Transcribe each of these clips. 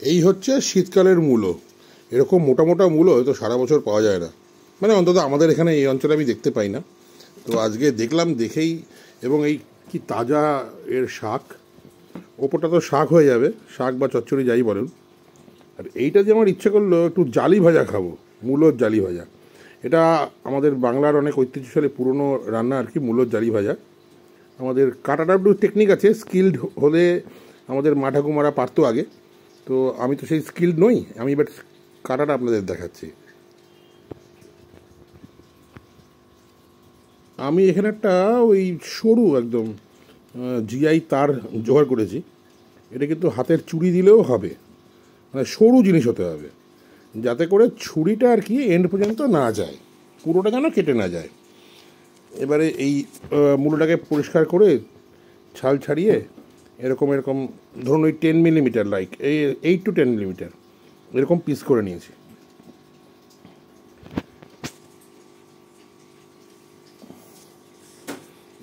এই হচ্ছে শীতকালের মূলো। এরকম মোটা মোটা মূলো হয়তো সারা বছর পাওয়া যায় না, মানে অন্তত আমাদের এখানে এই অঞ্চলে আমি দেখতে পাই না। তো আজকে দেখলাম, দেখেই, এবং এই কি তাজা এর শাক, ওপরটা তো শাক হয়ে যাবে, শাক বা চচ্চড়ি যাই বলুন। আর এইটা যে আমার ইচ্ছে করলো একটু জালি ভাজা খাবো, মূলোর জালি ভাজা। এটা আমাদের বাংলার অনেক ঐতিহ্যশালী পুরনো রান্না আর কি, মূলোর জালি ভাজা। আমাদের কাটাটা একটু টেকনিক আছে, স্কিল্ড হলে আমাদের মা ঠাকুমারা পারতো আগে। তো আমি তো সেই স্কিল্ড নই, আমি এবার কাটাটা আপনাদের দেখাচ্ছি। আমি এখানে একটা ওই সরু একদম জিআই তার জোগাড় করেছি। এটা কিন্তু হাতের চুড়ি দিলেও হবে, মানে সরু জিনিস হতে হবে, যাতে করে ছুরিটা আর কি এন্ড পর্যন্ত না যায়, পুরোটা যেন কেটে না যায়। এবারে এই মূলোটাকে পরিষ্কার করে ছাল ছাড়িয়ে এরকম এরকম ধরুন ওই 10 মিলিমিটার, লাইক এই 8 to 10 মিলিমিটার এরকম পিস করে নিয়েছি।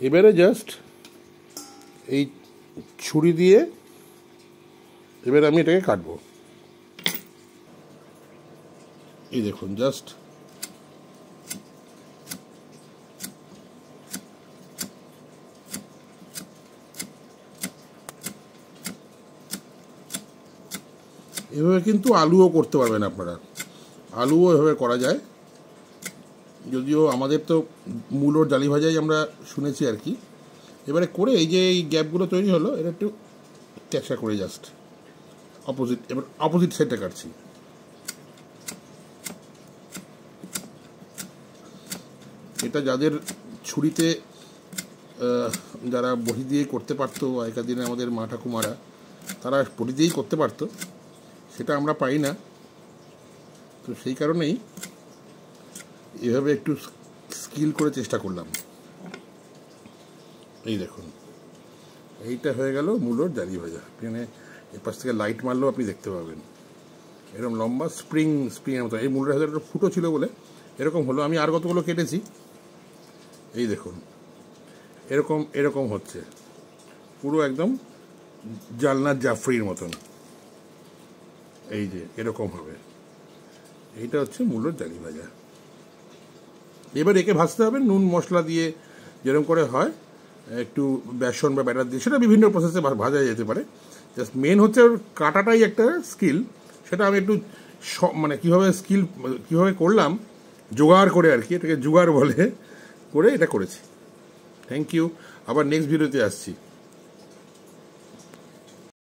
এবারে জাস্ট এই ছুরি দিয়ে এবারে আমি এটাকে কাটবো। এই দেখুন, জাস্ট এভাবে কিন্তু আলুও করতে পারবেন আপনারা, আলুও এভাবে করা যায়। যদিও আমাদের তো মূলোর জালি ভাজাই আমরা শুনেছি আর কি। এবারে করে এই যে এই গ্যাপগুলো তৈরি হলো, এটা একটু ট্যাকসা করে জাস্ট অপোজিট, এবার অপোজিট সাইডটা কাটছি। এটা যাদের ছুরিতে যারা বটি দিয়ে করতে পারতো আগেকার দিনে আমাদের মা ঠাকুমারা, তারা বটি দিয়েই করতে পারতো, সেটা আমরা পাই না। তো সেই কারণেই এভাবে একটু স্কিল করে চেষ্টা করলাম। এই দেখুন, এইটা হয়ে গেল মূলোর জালি ভাজা। এখানে এপাশ থেকে লাইট মারলেও আপনি দেখতে পাবেন এরকম লম্বা স্প্রিংয়ের মতো। এই মূলোর হাজার ফুটো ছিল বলে এরকম হলো। আমি আর কতগুলো কেটেছি, এই দেখুন এরকম এরকম হচ্ছে, পুরো একদম জালনার জাফরির মতন। এই যে এরকম হবে, এইটা হচ্ছে মূলোর জালি ভাজা। এবার একে ভাজতে হবে নুন মশলা দিয়ে, যেরকম করে হয়, একটু বেসন বা ব্যাটার দিয়ে, সেটা বিভিন্ন প্রসেসে ভাজা যেতে পারে। জাস্ট মেন হচ্ছে ওর কাটাটাই একটা স্কিল। সেটা আমি একটু মানে কীভাবে করলাম জোগাড় করে আর কি, এটাকে জোগাড় বলে, করে এটা করেছি। থ্যাংক ইউ, আবার নেক্সট ভিডিওতে আসছি।